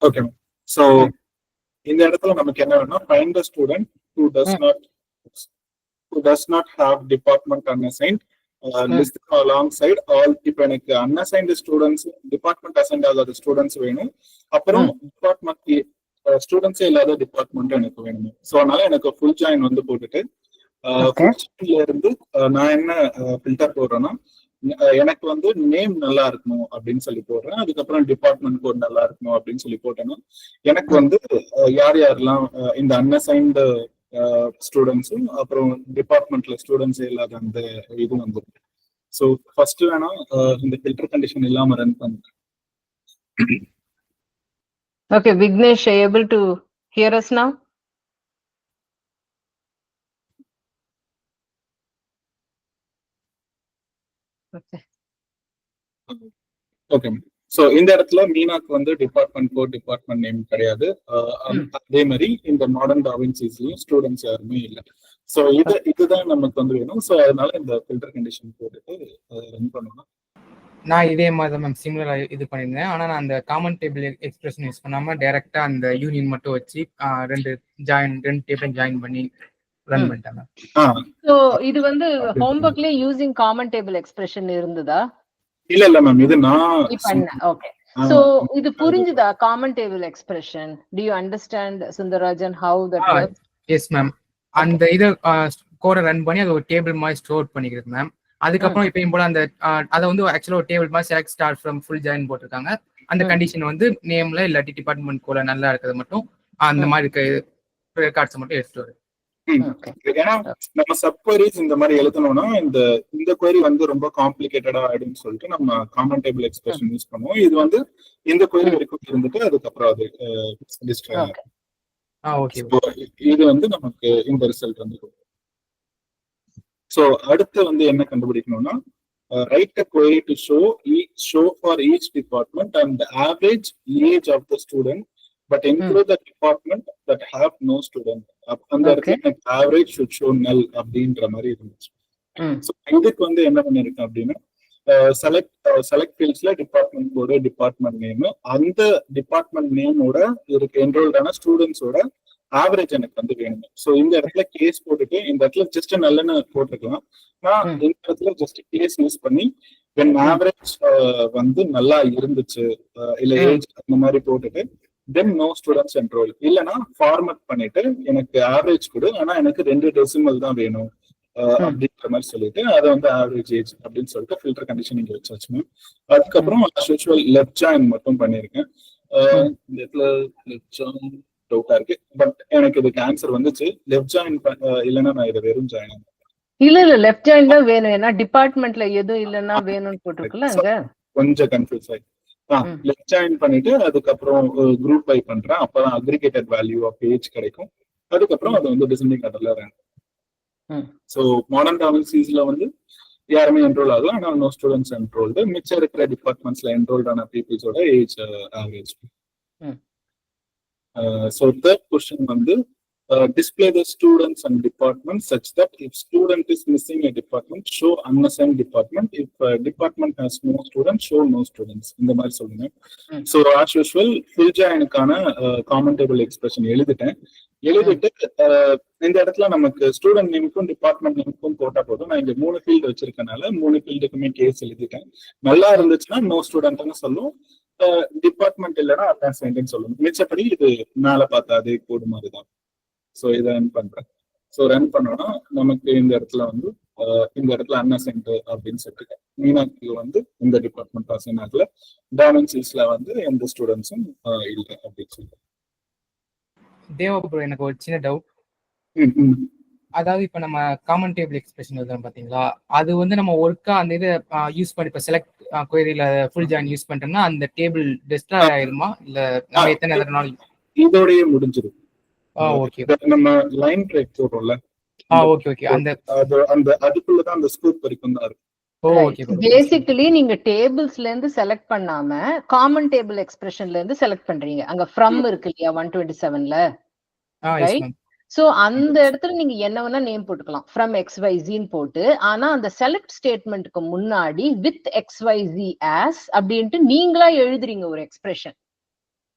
Okay. So இந்த இடத்துல நமக்கு என்ன வேணும்னா find the student who does not who does not have department unassigned, list them alongside all. இப்போ எனக்கு unassigned ஸ்டூடெண்ட்ஸ் டிபார்ட்மெண்ட் அசைன்ட் ஆகாத ஸ்டூடெண்ட்ஸ் வேணும், அப்புறம் டிபார்ட்மெண்ட் ஸ்டூடெண்ட்ஸே இல்லாத டிபார்ட்மெண்ட் எனக்கு வேணும். ஸோ அதனால எனக்கு ஃபுல் ஜாயின் வந்து போட்டுட்டு இருந்து நான் என்ன ஃபில்டர் போடுறேன்னா, எனக்கு வந்து நேம் நல்லா இருக்கணும் அப்படின்னு சொல்லி போடுறேன். அதுக்கப்புறம் டிபார்ட்மெண்ட் கோட் நல்லா இருக்கணும் அப்படின்னு சொல்லி போட்டேன்னா எனக்கு வந்து யார் யாரெல்லாம் இந்த அன்அசைன்டு ஸ்டூடெண்ட்ஸும் அப்புறம் டிபார்ட்மெண்ட்ல ஸ்டூடெண்ட்ஸே இல்லாத அந்த இது வந்துருக்கு. ஸோ ஃபர்ஸ்ட் வேணா இந்த ஃபில்டர் கண்டிஷன் இல்லாம ரன் பண்ணுறேன். Okay, Vignesh, are you able to hear us now? Okay. Okay. So இந்த இடத்துல மீனாக்கு வந்து டிபார்ட்மெண்ட் கோட் டிபார்ட்மெண்ட் நேம் கிடையாது. அதே மாதிரி இந்த மாடர்ன் டாவின்சிஸ்லயும் ஸ்டூடெண்ட்ஸ் யாருமே இல்லை. ஸோ இதுதான் நமக்கு வந்து வேணும். ஸோ அதனால இந்த ஃபில்டர் கண்டிஷன் போட்டுட்டு ரன் பண்ணணும். நான் இதே மாதிரி தான் மேம் சிமிலரா இது பண்ணியிருந்தேன். ஆனால் நான் அந்த காமன் டேபிள் எக்ஸ்பிரஷன் யூஸ் பண்ணாம டைரக்டா அந்த யூனியன் மட்டும் வச்சு ரெண்டு டேபிள் ஜாயின் பண்ணி ரன் பண்ணிட்டேன் மேம். ஸோ இது வந்து ஹோம்வொர்க்லயே யூசிங் காமன் டேபிள் எக்ஸ்பிரஷன் இருந்ததா? இல்ல மேம், இது நான் பண்ணேன். ஓகே. சோ இது புரிஞ்சுதா common table expression? Do you understand Sundararajan how that works? Yes ma'am. அந்த இத கோட ரன் பண்ணி அது ஒரு டேபிள் மாதிரி ஸ்டோர் பண்ணிக்கிறது மேம். அதுக்கப்புறம் இப்பயும் போல அந்த அதை வந்து ஆக்சுவலா ஒரு டேபிள் மாதிரி select start from full join போட்டிருக்காங்க. அந்த கண்டிஷன் வந்து நேம்ல இல்லாட்டி டிபார்ட்மெண்ட் கோல நல்லா இருக்கிறது மட்டும் அந்த மாதிரி இருக்க ரெக்கார்ட்ஸ் மட்டும் எடுத்துட்டு வரும். ஏன்னா நம்ம சப்குவரிஸ் இந்த மாதிரி எழுதணும்னா இந்த குவரி வந்து ரொம்ப காம்ப்ளிகேட்டடா ஆயிடும்னு சொல்லிட்டு நம்ம காமன் டேபிள் எக்ஸ்பிரஷன் யூஸ் பண்ணுவோம். இது வந்து இந்த குவரி வரைக்கும் இருந்துட்டு அதுக்கப்புறம் அது டிஸ்ட்ராய் ஆகும். இது வந்து நமக்கு இந்த ரிசல்ட் வந்து. ஸோ அடுத்து வந்து என்ன கண்டுபிடிக்கணும்னா, write a query to show for each department and the average age of the student, but include the department that have no student. அந்த இடத்துல average should show null அப்படின்ற மாதிரி இருந்துச்சு. ஸோ இதுக்கு வந்து என்ன பண்ணிருக்கேன் அப்படின்னா, செலக்ட் ஃபீல்ட்ஸ்ல டிபார்ட்மெண்ட் கோடு டிபார்ட்மெண்ட் நேம், அந்த டிபார்ட்மெண்ட் நேமோட இருக்கு என்ரோல்டான ஸ்டூடெண்ட்ஸோட ஆவரேஜ் எனக்கு வந்து வேணும். ஸோ இந்த இடத்துல கேஸ் போட்டுட்டு இந்த இடத்துல ஜஸ்ட் நல்லன்னு போட்டுருக்கலாம். நான் இந்த இடத்துல ஜஸ்ட் கேஸ் யூஸ் பண்ணி வென் ஆவரேஜ் வந்து நல்லா இருந்துச்சு இல்ல ஏஜ் அந்த மாதிரி போட்டுட்டு தென் நோ ஸ்டூடெண்ட்ஸ் என்ரோல், இல்லைன்னா ஃபார்மட் பண்ணிட்டு எனக்கு ஆவரேஜ் கொடு ஆனா எனக்கு 2 டெசிமல் தான் வேணும் அப்படின்ற மாதிரி சொல்லிட்டு அதை வந்து ஆவரேஜ் ஏஜ் அப்படின்னு சொல்லிட்டு ஃபில்டர் கண்டிஷன் இங்க வச்சாச்சு மேம். அதுக்கப்புறம் லெஃப்ட் ஜாயின் மட்டும் பண்ணிருக்கேன். இந்த இடத்துல லெஃப்ட் ஜாயின் டவுட்டா இருக்கு, பட் எனக்கு இதுக்கு ஆன்சர் வந்துச்சு. லெஃப்ட் ஜாயின் இல்லைன்னா நான் இதை வெறும் ஜாயின் இல்ல லெஃப்ட் ஜாயின் தான் வேணும். ஏன்னா டிபார்ட்மெண்ட்ல எதுவும் இல்லைன்னா வேணும்னு போட்டுருக்குல்ல அங்க. கொஞ்சம் கன்ஃபியூஸ் ஆயிடுச்சு. லெஃப்ட் ஜாயின் பண்ணிட்டு அதுக்கப்புறம் குரூப் பை பண்றேன். அப்பதான் அக்ரிகேட்டட் வேல்யூ ஆஃப் ஏஜ் கிடைக்கும். அதுக்கப்புறம் அது வந்து டிசெண்டிங் ஆர்டர்ல ரன். ஸோ மாடர்ன் டாவின்சிஸ்ல வந்து யாருமே என்ரோல் ஆகல, ஆனால் நோ ஸ்டூடெண்ட்ஸ் என்ரோல்டு. மிச்சம் இருக்கிற டிபார்ட்மெண்ட்ஸ்ல என்ரோல்டான பீப்புள்ஸோட age average. So third question வந்து display the students and departments such that if student is missing a department, show unassigned department. If department has no students, show no students. இந்த மாதிரி சொல்லுங்க. So as usual full join-க்கான common table expression எழுதிட்டு இந்த இடத்துல நமக்கு student நேமுக்கும் department நேமுக்கும் போட்டா போதும். நான் இங்க 3 ஃபீல்டு வச்சிருக்கனால 3 ஃபீல்டுக்குமே கேஸ் எழுதிட்டேன். நல்லா இருந்துச்சுன்னா நோ ஸ்டூடெண்ட்னு சொல்லும், டிபார்ட்மெண்ட் இல்லைன்னா அன்அசைன்ட்னு சொல்லணும். மிச்சப்படி இது மேல பார்த்தா அதே கோடு மாதிரி தான். ஸோ இதை ரன் பண்றேன். ஸோ ரன் பண்ணோம்னா நமக்கு இந்த இடத்துல வந்து இந்த இடத்துல அன்அசைன்ட் அப்படின்னு சொல்லிட்டு மீனாக்கு வந்து இந்த டிபார்ட்மெண்ட் அசைன் ஆகல, டாவின்சிஸ்ல வந்து எந்த ஸ்டூடெண்ட்ஸும் இல்லை அப்படின்னு சொல்லிட்டு. தேவா ப்ரோ, எனக்கு ஒரு சின்ன டவுட். அதாவது இப்ப நம்ம காமன் டேபிள் எக்ஸ்பிரஷன் எழுதுறோம் பாத்தீங்களா, அது வந்து நம்ம ஒர்க்கா அந்த இதை யூஸ் பண்ணி இப்ப செலக்ட் குவரியில ஃபுல் ஜாயின் யூஸ் பண்ணிட்டோம்னா அந்த டேபிள் டெஸ்ட்ராய் ஆயிருமா இல்ல நம்ம எத்தனை நாள் இதோடயே முடிஞ்சிடும்? ஓகே, நம்ம லைன் பிரேக் போடுறோம்ல, ஓகே அந்த அதுக்குள்ளதான் அந்த ஸ்கூப் வரைக்கும் தான் இருக்கு. பேசிக்கலி நீங்க டேபிள்ஸ்ல இருந்து செலக்ட் பண்ணாம காமன் டேபிள் எக்ஸ்பிரஷன்ல இருந்து செலக்ட் பண்றீங்க. அங்க ஃப்ரம் இருக்கு இல்லையா 127ல, ரைட்? சோ அந்த இடத்துல நீங்க என்ன வேணா நேம் போட்டுக்கலாம், ஃப்ரம் XYZ போட்டு. ஆனா அந்த செலக்ட் ஸ்டேட்மெண்ட்க்கு முன்னாடி வித் XYZ as அப்படின்ட்டு நீங்களா எழுதுறீங்க ஒரு எக்ஸ்பிரஷன்.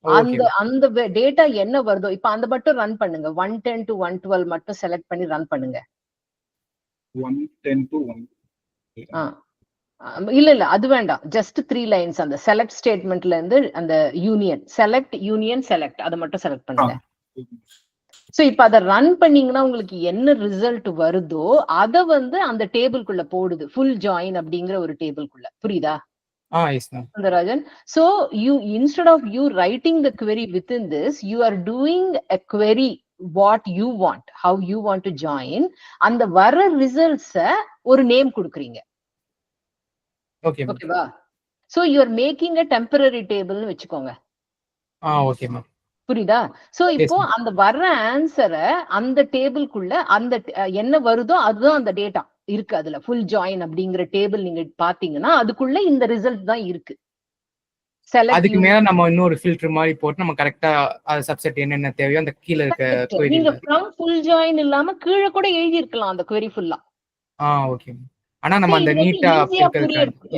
அந்த டேட்டா என்ன வருதோ இப்ப அந்த மட்டும் ரன் பண்ணுங்க. 110 to 112 மட்டும் செலக்ட் பண்ணி ரன் பண்ணுங்க. 110 to 1. இல்ல அது வேண்டாம். ஜஸ்ட் 3 லைன்ஸ் அந்த செலக்ட் ஸ்டேட்மெண்ட்ல இருந்து அந்த யூனியன் செலக்ட் அதை மட்டும் செலக்ட் பண்ணுங்க. சோ இப்ப அதை ரன் பண்ணீங்கன்னா உங்களுக்கு என்ன ரிசல்ட் வருதோ அத வந்து அந்த டேபிள்குள்ள போடுது. ஃபுல் ஜாயின் அப்படிங்கிற ஒரு டேபிள்குள்ள. புரியுதா? Yes ma'am. Rajan, so you instead of you writing the query within this, you are doing a query what you want, how you want to join. அந்த வர ரிசல்ட்ஸ் ஒரு நேம் கொடுக்குறீங்க. Okay ma'am. ஓகேவா? So you are making a temporary table னு வெச்சுக்கோங்க. Okay ma'am. புரியுதா? So இப்போ அந்த வர்ற ஆன்சரை அந்த டேபிள்குள்ள அந்த என்ன வருதோ அதுதான் அந்த டேட்டா இருக்கு. அதுல ஃபுல் ஜாயின் அப்படிங்கிற டேபிள் நீங்க பாத்தீங்கன்னா அதுக்குள்ள இந்த ரிசல்ட் தான் இருக்கு. அதுக்கு மேல நம்ம இன்னொரு ஃபில்டர் மாதிரி போட்டு நம்ம கரெக்ட்டா சப்செட் என்னென்ன தேவையோ அந்த கீழ இருக்க query நீங்க from full join இல்லாம கீழ கூட எழுதி இருக்கலாம் அந்த query ஃபுல்லா. ஓகே. ஆனா நம்ம அந்த நீட்டா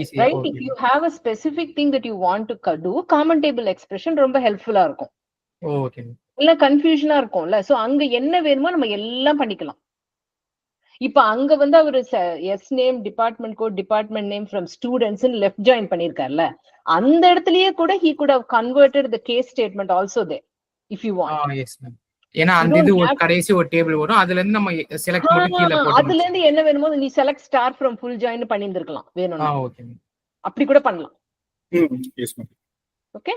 easy. Right, if you have a specific thing that you want to do, common table expression ரொம்ப ஹெல்ப்ஃபுல்லா இருக்கும். ஓகே. இல்ல கன்ஃபியூஷனா இருக்கும்ல. சோ அங்க என்ன வேணுமோ நம்ம எல்லாம் பண்ணிக்கலாம். இப்ப அங்க வந்து அவரு as name department code department name from students left join பண்ணிருக்காருல்ல, அந்த இடத்துலயே கூட he could have converted the case statement also there if you want. Yes ma'am. ஏனா அந்த இது ஒரு கடைசி ஒரு டேபிள் வரும். அதுல இருந்து நம்ம செலக்ட் மட்டும் கீழ போடணும். அதுல இருந்து என்ன வேணுமோ நீ select star from full join பண்ணியிருந்திருக்கலாம் வேணும்னா. Okay ma'am. அப்படி கூட பண்ணலாம். Yes ma'am. Okay.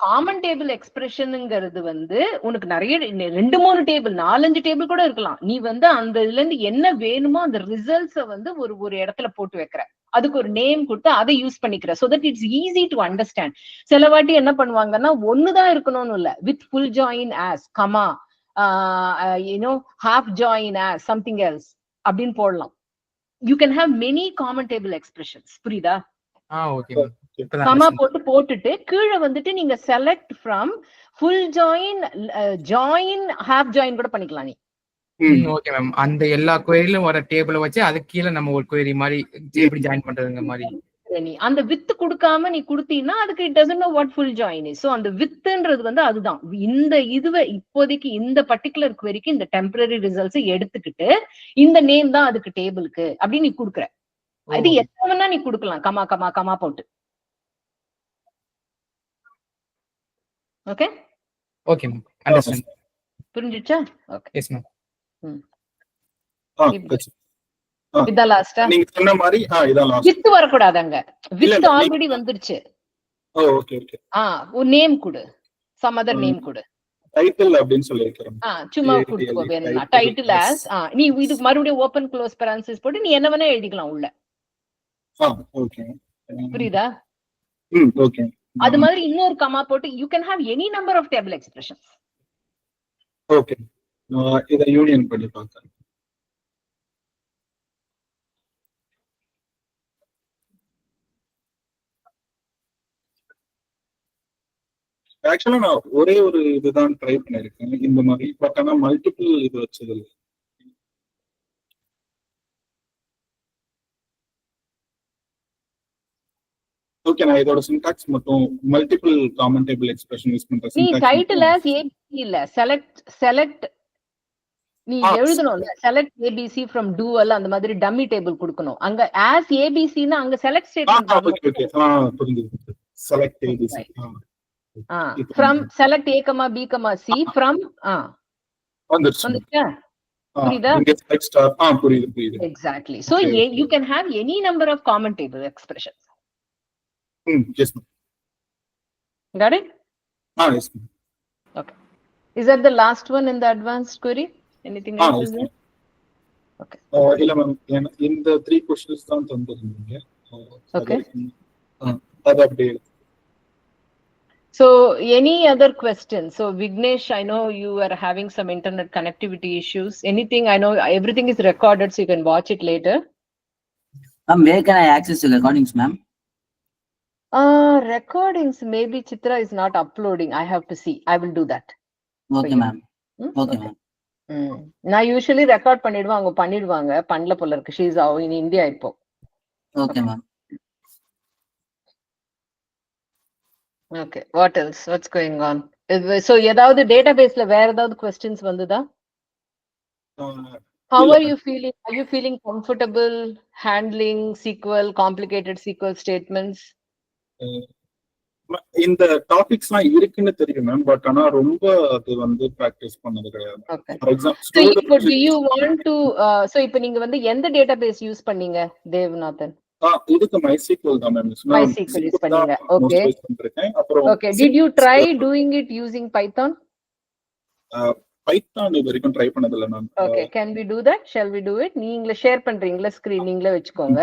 Common table எக்ஸ்பிரஷன்ங்கிறது வந்து உனக்கு நிறைய 2-3 டேபிள் 4-5 டேபிள் கூட இருக்கலாம். நீ வந்து அந்த இதுல இருந்து என்ன வேணுமோ அந்த ரிசல்ட்ஸ வந்து ஒரு இடத்துல போட்டு வைக்கிற, அதுக்கு ஒரு நேம் கொடுத்து அதை யூஸ் பண்ணிக்கிற. So that it's easy to understand. சில வாட்டி என்ன பண்ணுவாங்கன்னா ஒண்ணுதான் இருக்கணும்னு இல்ல, with full join as comma half join as something else அப்படின்னு போடலாம். You can have many common table expressions. புரியுதா? ஓகே. கமா போட்டுட்டு கீழே வந்துட்டு நீங்க select from full join join half join கூட பண்ணிக்கலாம் நீ. Okay ma'am. அந்த எல்லா queryலயும் வர டேபிள வச்சு அதுக்கு கீழ நம்ம ஒரு query மாதிரி எப்படி ஜாயின் பண்றதுங்க மாதிரி. நீ அந்த வித் கொடுக்காம நீ கொடுத்தீனா அதுக்கு it doesn't know what full join is. So அந்த வித்ன்றது வந்து அதுதான். இந்த இதுவே இப்போதைக்கு இந்த பர்టిక్యులர் queryக்கு இந்த டெம்பரரி ரிசல்ட்ஸ் எடுத்துக்கிட்டு இந்த நேம் தான் அதுக்கு டேபிளுக்கு அப்படி நீ குடுக்குற. அது எத்தனை நீ கொடுக்கலாம் கமா கமா கமா போட்டு. ஓகே. Okay ma'am. அண்டர்ஸ்டாண்ட். புரிஞ்சுச்சா? ஓகே. Yes ma'am. இதான் லாஸ்டா? நீங்க சொன்ன மாதிரி இதான் லாஸ்ட். வித் வர கூடாதுங்க. வித் ஆல்ரெடி வந்துருச்சு. Okay okay. ஒரு நேம் கொடு. சம் அதர் நேம் கொடு. டைட்டில் அப்படினு சொல்லிருக்கேன். சும்மா கொடுத்துக்கோ வேணும்னா. டைட்டில் as நீ இது மறுபடியும் ஓபன் க்ளோஸ் parenthesis போட்டு நீ என்ன வேணா எழுதிக்கலாம் உள்ள. ஓகே. புரியுதா? ஓகே. அது மாதிரி இன்னொரு கமா போட்டு you can have any number of table expressions. Okay. இத யூனியன் பண்ணி பார்க்கலாம். ஆக்சுவலா நான் ஒரே ஒரு இதுதான் ட்ரை பண்ணிருக்கேன் இந்த மாதிரி. பட் ஆனா மல்டிபிள் இது வச்சது இல்லை. ஓகே. நான் இதோட சின்டாக்ஸ் மட்டும் multiple common table expression use பண்ற நீ சின்டாக்ஸ் டைட்டில் as abc இல்ல செலக்ட் நீ எழுதணும்ல. செலக்ட் abc from dual அந்த மாதிரி டம்மி டேபிள் கொடுக்கணும். அங்க as abc னா அங்க செலக்ட் ஸ்டேட்மென்ட் ஓகே ஓகே. புரியுது. Select abc from select a b c from வந்துச்சா? புரியுதா? இங்க செலக்ட் ஸ்டார் புரியுது. Exactly. So you can have any number of common table expressions. Yes ma'am. Got it? Yes ma'am. Okay. Is that the last one in the advanced query? Anything else? Yes, ma'am. Okay. இல்ல ma'am, இந்த 3 questions தான் தந்திருந்தீங்க. Okay. அது அப்படியே. So any other questions? So Vignesh, I know you are having some internet connectivity issues. Anything? I know everything is recorded, so you can watch it later. Ma'am, where can I access the recordings, ma'am? Recordings, maybe Chitra is not uploading. I have to see. I will do that. Okay, ma'am. Okay, ma'am. நான் usually record பண்ணிடுவாங்க பண்ணல போல இருக்கு. she is in India இப்போ. Okay, ma'am. Okay. What else? What's going on? So ஏதாவது டேட்டாபேஸ்ல வேற ஏதாவது questions வந்துதா? How இல்ல are you feeling? Are you feeling comfortable handling SQL, complicated SQL statements? இந்த டாபிக்ஸ்லாம் இருக்குன்னு தெரியும் மேம். பட் ஆனா ரொம்ப அது வந்து பிராக்டிஸ் பண்ணது கிடையாது. Okay. ஃபார் So எக்ஸாம்பிள் இப்போ do you want to so இப்போ நீங்க வந்து எந்த டேட்டாபேஸ் யூஸ் பண்ணீங்க தேவ்நாதன்? இதுக்கு MySQL தான் மேம். MySQL யூஸ் பண்ணீங்க. Okay. யூஸ் பண்ணிருக்கேன். அப்புறம் Okay. Did you try doing it using Python? Python இது வரைக்கும் ட்ரை பண்ணது இல்ல ma'am. Okay. Can we do that? Shall we do it? நீங்களே ஷேர் பண்றீங்களா ஸ்கிரீன் நீங்களே வெச்சுக்கோங்க.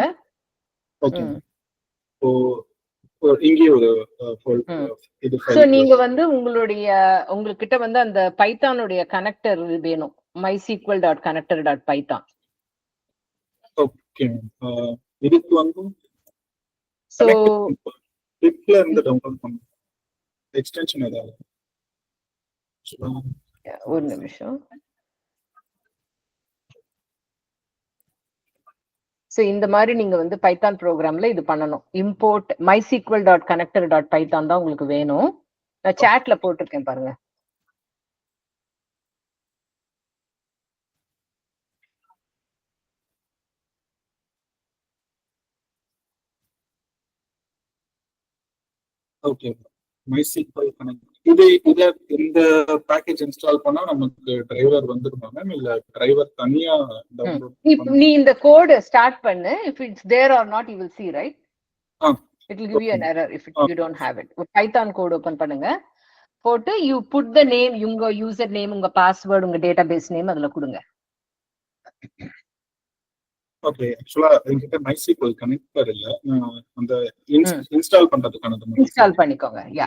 ஓகே. சோ இங்கே ஒரு இது சோ நீங்க வந்து உங்ககிட்ட வந்து அந்த பைத்தானுடைய கனெக்டர் வேணும். mysql.connector.python. ஓகே. இதுக்கு வந்து சோ பிப்ல இருந்து டவுன்லோட் பண்ணு. எக்ஸ்டென்ஷன் ஏதாவது? ஒரு நிமிஷம். சோ இந்த மாதிரி நீங்க வந்து பைத்தான் ப்ரோக்ராம்ல இது பண்ணணும். import mysql.connector.python தான் உங்களுக்கு வேணும். நான் சாட்ல போட்டிருக்கேன் பாருங்க. ஓகே. MySQL கனெக்ட் இந்த பேக்கேஜ் இன்ஸ்டால் பண்ணா நமக்கு டிரைவர் வந்துருமா மேம்? இல்ல டிரைவர் தனியா டவுன்லோட் நீ இந்த கோட் ஸ்டார்ட் பண்ணு. if it's there or not you will see, right? It will give you an error if you don't have it. Python code open பண்ணுங்க. போட்டு you put the name, உங்க user name, உங்க password, உங்க database name அதுல கொடுங்க. Okay. ஆக்சுவலா என்கிட்ட MySQL connector இல்ல. அந்த இன்ஸ்டால் பண்றதுக்கானது இன்ஸ்டால் பண்ணிக்கோங்க. Yeah.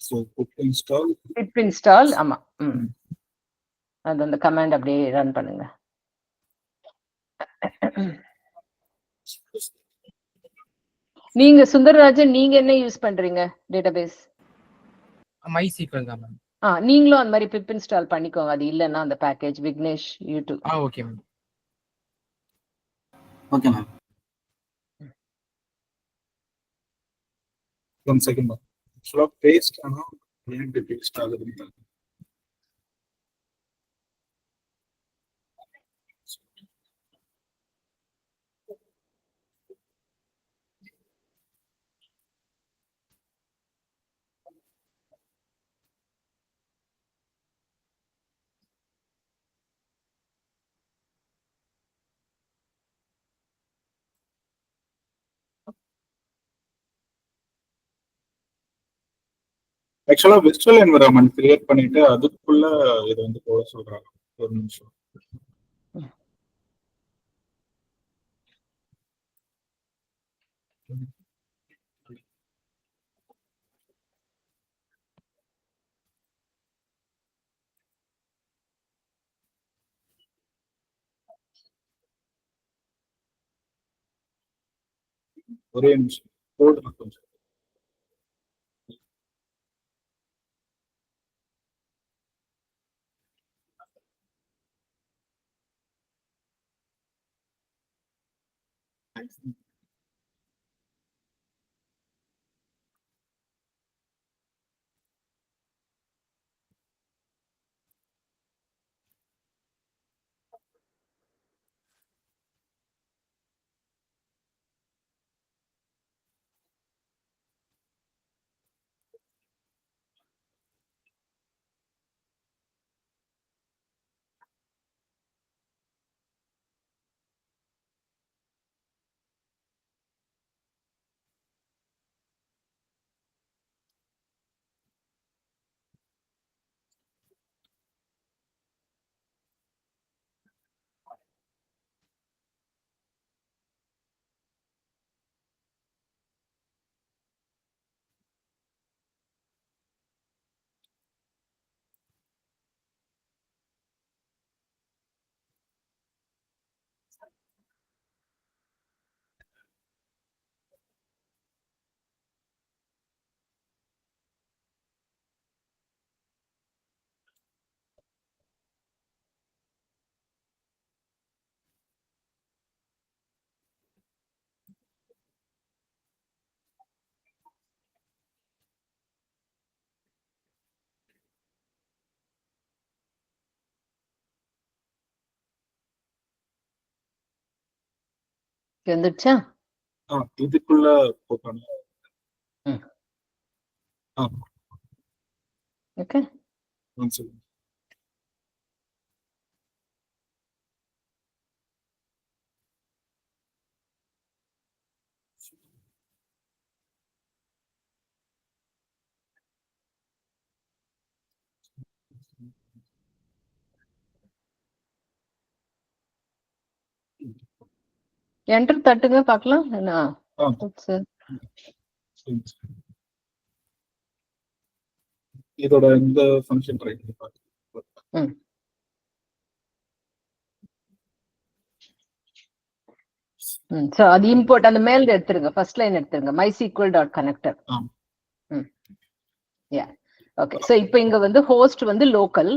So pip install. pip install. ஆமா. அது அந்த கமாண்ட் அப்படியே ரன் பண்ணுங்க. நீங்க சுந்தரராஜன் நீங்க என்ன யூஸ் பண்றீங்க டேட்டாபேஸ்? MySQL தான் மேம். நீங்களும் அந்த மாதிரி pip install பண்ணிக்கோங்க. அது இல்லன்னா அந்த package Vignesh YouTube. Okay ma'am. Okay ma'am. One second ma'am. ஆக்சுவலா பேஸ்ட் ஆனா ஏன் பேஸ்ட் ஆகுதுன்னு ஆக்சுவலா விர்ச்சுவல் என்விரான்மென்ட் கிரியேட் பண்ணிட்டு அதுக்குள்ள இது வந்து போட சொல்றாங்க. ஒரு நிமிஷம். ஒரே நிமிஷம் கோட் கொஞ்சம். வந்துச்சா? இதுக்குள்ள போகணும். ஓகே. என்டர் தட்டுங்க பார்க்கலாம். என்ன இதோட இந்த ஃபங்க்ஷன் ட்ரை பண்ணி பாருங்க. சோ அது இம்போர்ட் அந்த மேல் எடுத்துருங்க, ஃபர்ஸ்ட் லைன் எடுத்துருங்க, mysql.connector. Yeah okay. சோ இப்போ இங்க வந்து ஹோஸ்ட் வந்து லோக்கல்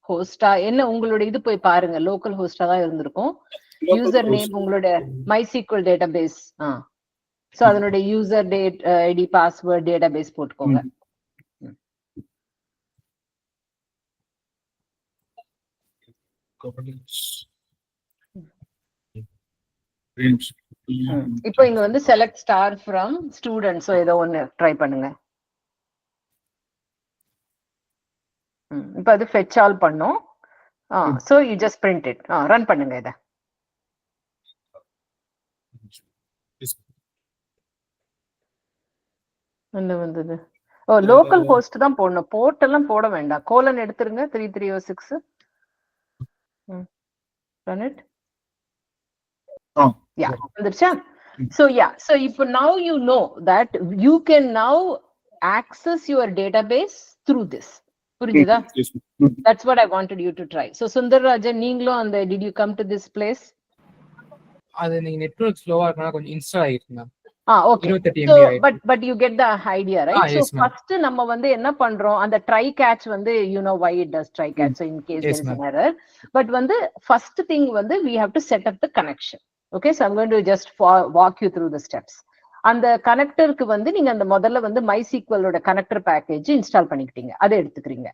ஹோஸ்டா என்ன உங்களோட இது போய் பாருங்க, லோக்கல் ஹோஸ்டா தான் இருந்திருக்கும். யூசர் நேம் உங்களோட MySQL டேட்டாபேஸ். சோ அதனுடைய யூசர் ஐடி பாஸ்வேர்ட் டேட்டாபேஸ் போட்டுக்கோங்க. இப்போ இங்க வந்து select star from students ஏதோ ஒன்னு ட்ரை பண்ணுங்க. இப்போ அது fetch all பண்ணும். so you just print it. Run பண்ணுங்க இத. என்ன வந்தது? லோக்கல் ஹோஸ்ட் தான் போடணும், போர்ட் எல்லாம் போட வேண்டாம். கோலன் எடுத்துருங்க 3306. run it. Yeah, வந்துருச்சா? so இப்போ now you know that you can now access your database through this. புரியுதா? That's what I wanted you to try. So Sundararajan, நீங்களும் அந்த did you come to this place? அது நீங்க network ஸ்லோவா இருக்கனா கொஞ்சம் இன்ஸ்டால் ஆயிருக்கு ma'am. Okay. So but you get the idea, right? So yes, first நம்ம வந்து என்ன பண்றோம், அந்த try catch வந்து you know why it does try catch, so in case there is an error. But வந்து first thing வந்து we have to set up the connection. Okay, so I'm going to just walk you through the steps. அந்த கனெக்டருக்கு வந்து நீங்க அந்த முதல்ல வந்து MySQL ஓட connector package install பண்ணிக்கிட்டீங்க, அதை எடுத்துக்கிறீங்க.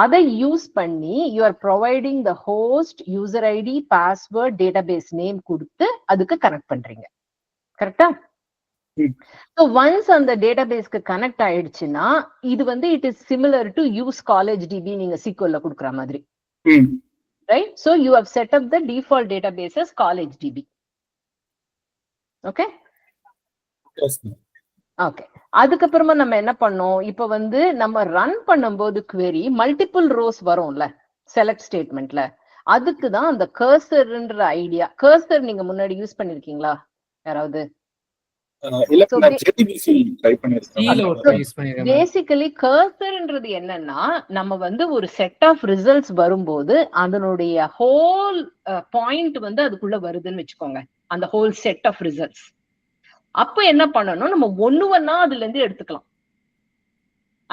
அதை யூஸ் பண்ணி you are providing the host user ID password database name கொடுத்து அதுக்கு கனெக்ட் பண்றீங்க. கரெக்ட்டா? So once அந்த டேட்டாபேஸ்க்கு கனெக்ட் ஆயிடுச்சுன்னா இது வந்து it is similar to use college DB நீங்க SQL ல கொடுக்கிற மாதிரி. Right? So you have set up the default database as college DB. Okay? Yes. Okay. அதுக்கப்புறமா நம்ம என்ன பண்ணோம், இப்ப வந்து நம்ம ரன் பண்ணும்போது query மல்டிபிள் ரோஸ் வரும்ல செலக்ட் ஸ்டேட்மெண்ட்ல, அதுக்கு தான் அந்த கர்சர்ன்ற ஐடியா. கர்சர் நீங்க முன்னாடி யூஸ் பண்ணிருக்கீங்களா யாராவது? பேசிக்கலி கர்சர்ன்றது என்னன்னா, நம்ம வந்து ஒரு செட் ஆஃப் ரிசல்ட்ஸ் வரும்போது அதனுடைய ஹோல் பாயிண்ட் வந்து அதுக்குள்ள வருதுன்னு வச்சுக்கோங்க, அந்த ஹோல் செட் ஆஃப் ரிசல்ட்ஸ். அப்ப என்ன பண்ணணும், நம்ம ஒண்ணா அதுல இருந்து எடுத்துக்கலாம்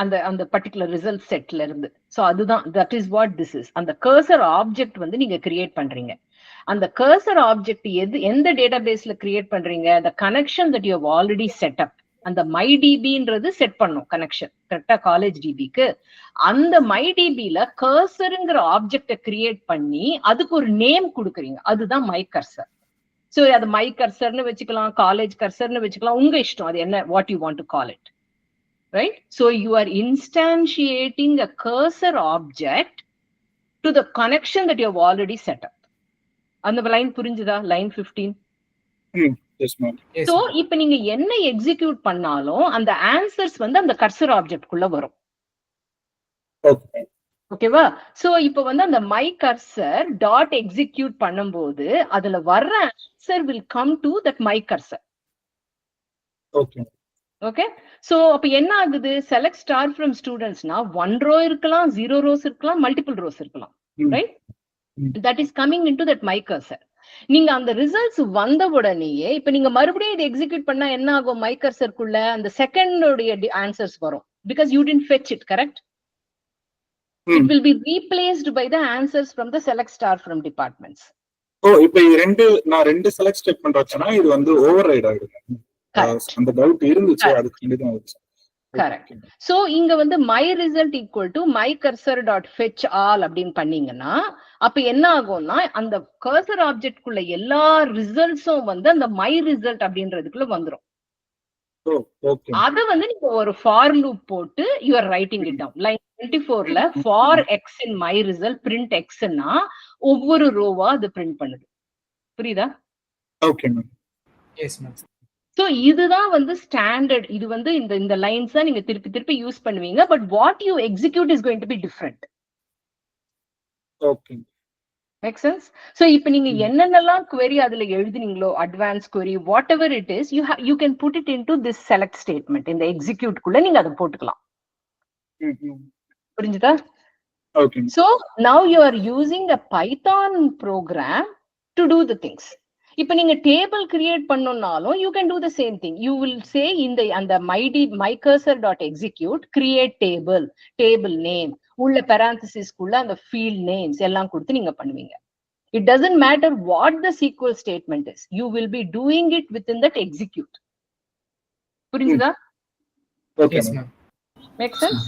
அந்த அந்த பர்டிகுலர் ரிசல்ட் செட்ல இருந்து. சோ அதுதான் that is what this is. அந்த கர்சர் ஆப்ஜெக்ட் வந்து நீங்க கிரியேட் பண்றீங்க. அந்த கர்சர் ஆப்ஜெக்ட் எந்த டேட்டாபேஸ்ல கிரியேட் பண்றீங்க, the connection that you have already set up. அந்த MyDBன்றது செட் பண்ணும் கனெக்ஷன் கரெக்டா காலேஜ் டிபிக்கு. அந்த MyDBல கர்சர்ங்கிற ஆப்ஜெக்ட கிரியேட் பண்ணி அதுக்கு ஒரு நேம் கொடுக்குறீங்க, அதுதான் மை கர்சர். சோ அது மை கர்சர்னு வச்சுக்கலாம், காலேஜ் கர்சர்னு வச்சுக்கலாம், உங்க இஷ்டம் அது என்ன, what you want to call it. Right? So you are instantiating a cursor object to the connection that you have already set up. அந்த லைன் புரிஞ்சுதா? லைன் 15. Yes ma'am. So இப்போ நீங்க என்ன எக்ஸிக்யூட் பண்ணாலும் அந்த ஆன்சர்ஸ் வந்து அந்த கர்சர் ஆப்ஜெக்ட் குள்ள வரும். Okay. ஓகேவா? சோ இப்போ வந்து அந்த மை கர்சர் டாட் எக்ஸிக்யூட் பண்ணும்போது அதுல வர்ற answer will come to that my cursor. Okay. Okay, so அப்ப என்ன ஆகுது, select star from studentsனா 1 row இருக்கலாம், 0 rows இருக்கலாம், multiple rows இருக்கலாம். Right? That is coming into that my cursor. நீங்க அந்த ரிசல்ட்ஸ் வந்த உடனேயே இப்ப நீங்க மறுபடியும் இதை எக்ஸிக்யூட் பண்ணா என்ன ஆகும், மை கர்சர்க்குள்ள அந்த செகண்டோடைய ஆன்சர்ஸ் வரும், because you didn't fetch it, correct? It will be replaced by the answers from the select star from departments. இப்போ நான் ரெண்டு செலக்ட் ஸ்டேட்மெண்ட் வச்சேனா இது வந்து ஓவர்ரைட் ஆயிடுது. அந்த டவுட் இருந்துச்சு, அதுக்கு கண்டிப்பா வந்துச்சு. கரெக்ட். சோ இங்க வந்து my result equal to my cursor dot fetch all அப்படின்னு பண்ணீங்கன்னா அப்ப என்ன ஆகும்னா அந்த கர்சர் ஆப்ஜெக்ட் குள்ள எல்லா ரிசல்ட்ஸும் வந்து அந்த my result அப்படின்றதுக்குள்ள வந்துரும். அத வந்து நீங்க ஒரு ஃபார் லூப் போட்டு you are writing it down. Line 24ல for x in my result print எக்ஸ்னா ஒவ்வொரு ரோவா அது பிரிண்ட் பண்ணுது. புரியுதா? Okay ma'am. Yes ma'am. So இதுதான் வந்து ஸ்டாண்டர்ட். இது வந்து இந்த லைன்ஸ் தான் நீங்க திருப்பி திருப்பி யூஸ் பண்ணுவீங்க. But what you execute is going to be different. Okay. Make sense? So இப்போ நீங்க என்னென்னலாம் query அதுல எழுதுனீங்களோ advance query whatever it is you can put it into this select statement. இந்த எக்ஸிக்யூட் குள்ள நீங்க அதை போட்டுக்கலாம். புரிஞ்சுதா? Okay. So now you are using a Python program to do the things. இப்ப நீங்க டேபிள் கிரியேட் பண்ணனும்னாலும் you can do the same thing. You will say இந்த அந்த my cursor dot execute create table name உள்ள parenthesis குள்ள அந்த field names எல்லாம் கொடுத்து நீங்க பண்ணுவீங்க. It doesn't matter what the SQL statement is. You will be doing it within that execute. புரியுதா? Okay ma'am. Make sense?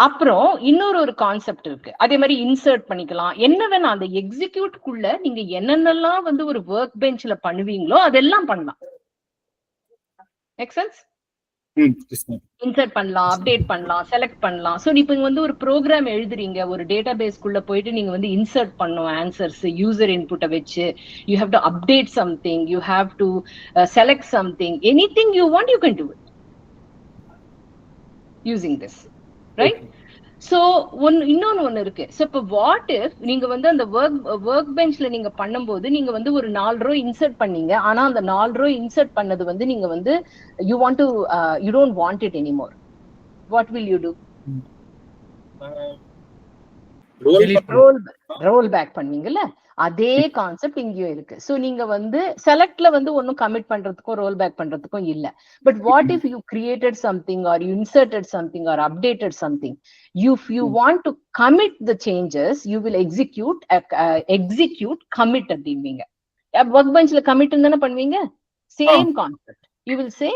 அப்புறம் இன்னொரு கான்செப்ட் இருக்கு. அதே மாதிரி இன்சர்ட் பண்ணிக்கலாம். என்ன வேணா அந்த எக்ஸிக்யூட் குள்ள நீங்க என்னென்னலாம் வந்து ஒரு ஒர்க் பெஞ்ச்ல பண்ணுவீங்களோ அதெல்லாம் பண்ணலாம். Make sense? இன்சர்ட் பண்ணலாம், அப்டேட் பண்ணலாம், செலக்ட் பண்ணலாம். சோ இப்போ வந்து ஒரு ப்ரோக்ராம் எழுதுறீங்க, ஒரு டேட்டாபேஸ் குள்ள போயிட்டு நீங்க வந்து இன்சர்ட் பண்ணும் ஆன்சர்ஸ் யூசர் இன்புட்டை வச்சு you have to update something, you have to select something, anything you want you can to it using this. Right? So இன்னொன்னு இருக்கு. சோ இப்போ வாட் இஃப் நீங்க வந்து அந்த ஒர்க் பெஞ்ச்ல நீங்க பண்ணும்போது நீங்க வந்து ஒரு 4 ரோ இன்சர்ட் பண்ணீங்க. ஆனா அந்த 4 ரோ இன்சர்ட் பண்ணது வந்து நீங்க வந்து you don't want it anymore. What will you do? Roll back பண்ணுவீங்கல்ல, அதே கான்செப்ட் இங்கேயும் இருக்கு. சோ நீங்க வந்து செலக்ட்ல வந்து ஒன்னும் கமிட் பண்றதுக்கும் ரோல் பேக் பண்றதுக்கும் இல்ல. But what if you created something are you inserted something R updated something, if you want to commit the changes you will execute commit அப்படிவீங்க. ஒர்க் பெஞ்ச்ல கமிட் தான பண்ணுவீங்க. Same concept. you will say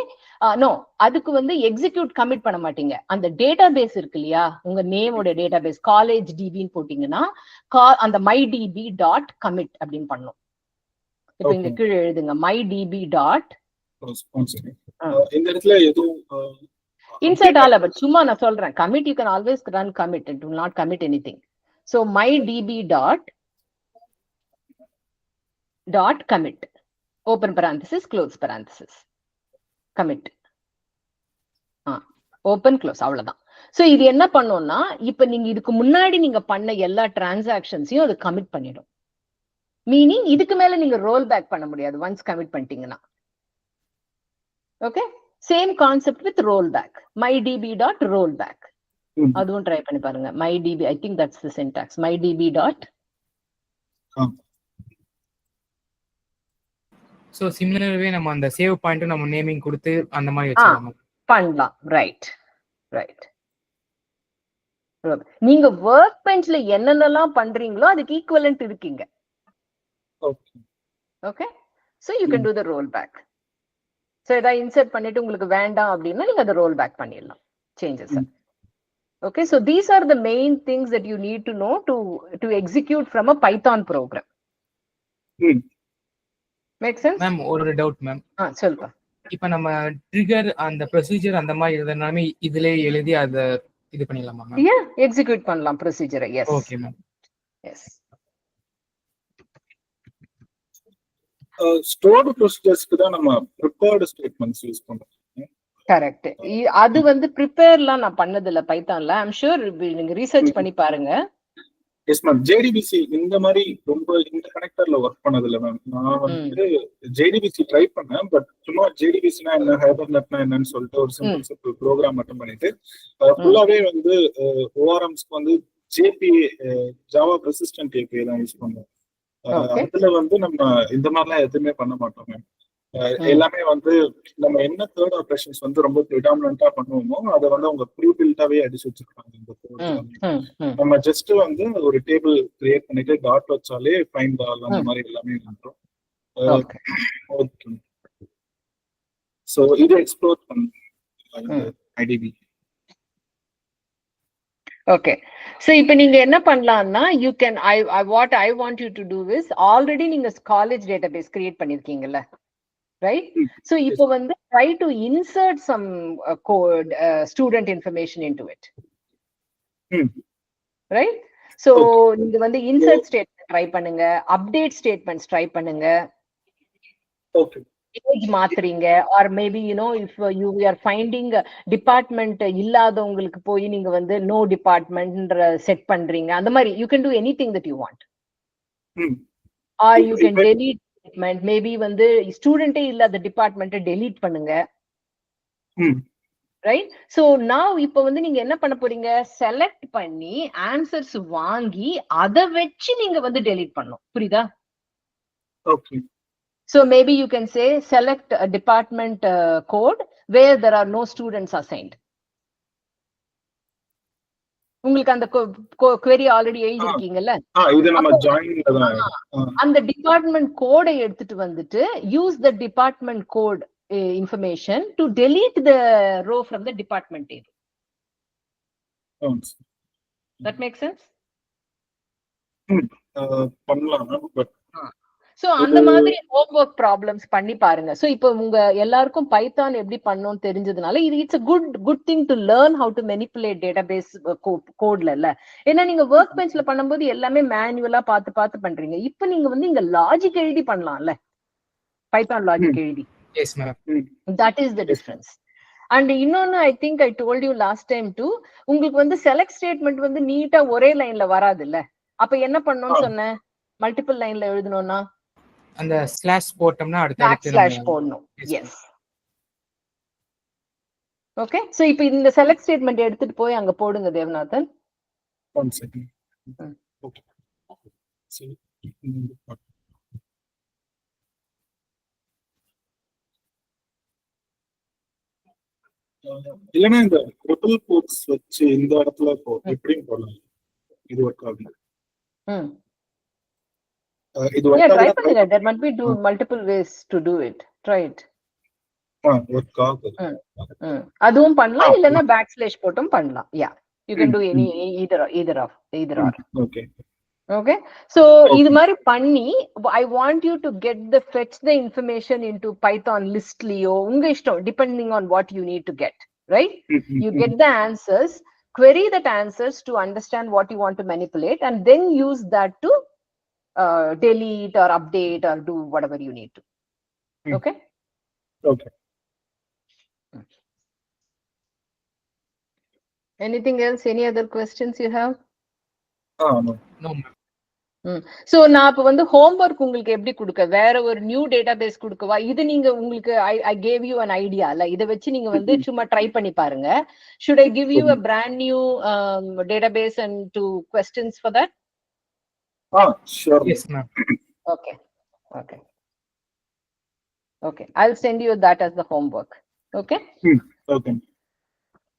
no, அதுக்கு வந்து execute commit பண்ண மாட்டீங்க. அந்த database இருக்கு இல்லையா, உங்க நேமோட டேட்டாபேஸ் காலேஜ் டிபின்னு போட்டீங்கன்னா அந்த mydb டாட் கமிட் அப்படின்னு பண்ணும். இப்போ இங்க கீழே எழுதுங்க mydb டாட். இந்த இடத்துல எதுவும் insert all, but சும்மா நான் சொல்றேன் commit you can always run commit and do not commit anything. So mydb dot commit open parenthesis close parenthesis commit open close அவ்வளவுதான். சோ இது என்ன பண்ணும்னா இப்ப நீங்க இதுக்கு முன்னாடி நீங்க பண்ண எல்லா டிரான்சாக்ஷன்ஸையும் அது கமிட் பண்ணிடும். மீனிங் இதுக்கு மேல நீங்க ரோல் பேக் பண்ண முடியாது ஒன்ஸ் கமிட் பண்ணிட்டீங்கன்னா. Okay, same concept with roll back. mydb dot roll back அதுவும் ட்ரை பண்ணி பாருங்க. mydb I think that's the syntax. mydb dot. So similar way நம்ம அந்த சேவ் பாயிண்ட் நம்ம நேமிங் கொடுத்து அந்த மாதிரி வச்சுக்கலாம் பண்ணலாம். ரைட். நீங்க வொர்க் பெஞ்ச்ல என்னென்னலாம் பண்றீங்களோ அதுக்கு ஈக்குவலன்ட் இருக்கீங்க. Okay, so you can do the roll back. So இதை இன்சர்ட் பண்ணிட்டு உங்களுக்கு வேண்டாம் அப்படின்னா நீங்க அதை ரோல் பேக் பண்ணிடலாம் changes. Okay, so these are the main things that you need to know to execute from a Python program. Make sense? Ma'am ஒரு doubt ma'am. சொல்லுங்க. இப்போ நம்ம ட்ரிகர் அந்த ப்ரொசீஜர் அந்த மாதிரி இதனால இதுலயே எழுதி அத இது பண்ணிடலாமா மேம்? Yeah, execute பண்ணலாம் ப்ரொசீஜரை. Yes. Okay ma'am. Yes. Stored ப்ரொசீஜர்ஸ்க்கு தான் நம்ம ப்ரிப்பேர்ட் ஸ்டேட்மென்ட்ஸ் யூஸ் பண்றோம். கரெக்ட். அது வந்து ப்ரிப்பேர்லாம் நான் பண்ணது இல்ல பைத்தான்ல. ஐ அம் ஷூர் நீங்க ரிசர்ச் பண்ணி பாருங்க. Yes ma'am. JDBC இந்த மாதிரி ரொம்ப இந்த கனெக்டர்ல ஒர்க் பண்ணது இல்ல மேம். நான் வந்து JDBC ட்ரை பண்ணேன். பட் சும்மா JDBCனா என்ன, ஹைபர்நெட்னா என்னன்னு சொல்லிட்டு ஒரு சிம்பிள் ப்ரோக்ராம் மட்டும் பண்ணிட்டு ஃபுல்லாவே வந்து ORMஸ்க்கு வந்து ஜாவா பெர்சிஸ்டன்ட் API தான் யூஸ் பண்ணுவோம். அதுல வந்து நம்ம இந்த மாதிரிலாம் எதுவுமே பண்ண மாட்டோம் மேம். எல்லாமே வந்து நம்ம என்ன தேர்ட் ஆபரேஷன்ஸ் வந்து ரொம்ப ப்ரிடாமினன்ட்டா பண்ணுவோமோ அதை வந்து அவங்க ப்ரீ பில்டாவே அடிச்சு வச்சிருக்காங்க. இந்த கோட் நம்ம ஜஸ்ட் வந்து ஒரு டேபிள் கிரியேட் பண்ணிட்டு டாட் வச்சாலே ஃபைண்ட் ஆல் அந்த மாதிரி எல்லாமே பண்றோம். ஓகே, சோ இது எக்ஸ்ப்ளோர் பண்ணுங்க IDB. ஓகே. சோ இப்போ நீங்க என்ன பண்ணலாம்னா you can what I want you to do is already நீங்க காலேஜ் டேட்டாபேஸ் கிரியேட் பண்ணிருக்கீங்கல்ல, right? So இப்போ வந்து try to insert some code student information into it, right? So நீங்க வந்து insert statement ட்ரை பண்ணுங்க, update statements ட்ரை பண்ணுங்க. Okay. Age மாத்துறீங்க, or maybe if you are finding department இல்லாதவங்களுக்கு போய் நீங்க வந்து no department செட் பண்றீங்க, அந்த மாதிரி you can do anything that you want. Or you can delete statement, maybe வந்து ஸ்டூடெண்டே இல்லாத டிபார்ட்மெண்ட் delete பண்ணுங்க, right? So now இப்போ வந்து நீங்க என்ன பண்ண போறீங்க, செலக்ட் பண்ணி ஆன்சர்ஸ் வாங்கி அதை வச்சு நீங்க வந்து delete பண்ணணும். புரியுதா? Okay. So maybe you can say select a department code where there are no students assigned. உங்களுக்கு அந்த query ஆல்ரெடி எழுதிருக்கீங்கல்ல, இது நம்ம ஜாயின்ல தான் அந்த டிபார்ட்மெண்ட் கோடை எடுத்துட்டு வந்துட்டு use the department code information to delete the row from the department table. That makes sense? பண்ணலாம். பட் சோ அந்த மாதிரி ஹோம்வொர்க் ப்ராப்ளம்ஸ் பண்ணி பாருங்க. சோ இப்போ உங்க எல்லாருக்கும் பைத்தான் எப்படி பண்ணணும்னு தெரிஞ்சதுனால இது it's a good thing to learn how to manipulate database கோட்ல இல்ல. ஏன்னா நீங்க ஒர்க் பெஞ்ச்ல பண்ணும்போது எல்லாமே மேனுவலா பார்த்து பண்றீங்க. இப்போ நீங்க வந்து இங்க லாஜிக் எழுதி பண்ணலாம்ல, பைத்தான் லாஜிக் எழுதி. Yes ma'am. That is the difference. And இன்னொன்னு I think I told you last time too, உங்களுக்கு வந்து செலக்ட் ஸ்டேட்மெண்ட் வந்து நீட்டா ஒரே லைன்ல வராது இல்ல. அப்ப என்ன பண்ணணும்னு சொன்னேன், மல்டிபிள் லைன்ல எழுதணும்னா அந்த ஸ்லாஷ் போட்டோம்னா அடுத்து ஸ்லாஷ் போடணும். எஸ். ஓகே. சோ இப்போ இந்த செலக்ட் ஸ்டேட்மெண்ட் எடுத்துட்டு போய் அங்க போடுங்க தேவநாதன். one second. Okay. சரி. இல்லனா இந்த ட்ரிபிள் கோட்ஸ் வச்சு இந்த இடத்துல எப்படியும் போடலாம். இது ஒர்க் ஆகுது. இது ஒர்க் try பண்ணுங்க. there might be multiple ways to do it. Try it. Work ஆகுது. அதுவும் பண்ணலாம், இல்லனா பேக்ஸ்லாஷ் போட்டும் பண்ணலாம். yeah, you can do any either or. Okay. Okay. So இது மாதிரி பண்ணி I want you to fetch the information into Python listலியோ உங்க இஷ்டம், depending on what you need to get, right? You get the answers, query that answers to understand what you want to manipulate, and then use that to delete or update or do whatever you need to. Okay? Okay. Anything else? Any other questions you have? No. No ma'am. So நான் இப்ப வந்து homework உங்களுக்கு எப்படி கொடுக்க, வேற ஒரு new database கொடுக்கவா? இது நீங்க உங்களுக்கு I gave you an idea இல்ல, இத வச்சு நீங்க வந்து சும்மா ட்ரை பண்ணி பாருங்க. Should I give you a brand new database and 2 questions for that? Sure. Yes ma'am. Okay, I'll send you that as the homework. Okay? Okay.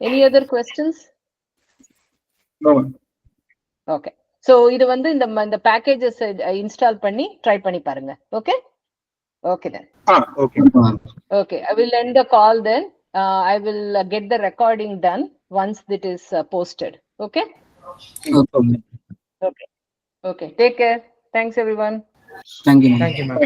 Any other questions? No. Okay. So இது வந்து இந்த packages install பண்ணி try பண்ணி பாருங்க. Okay? Okay then. Okay, I will end the call then. I will get the recording done once it is posted. Okay? Okay. Take care. Thanks everyone. Thank you. Thank you ma'am.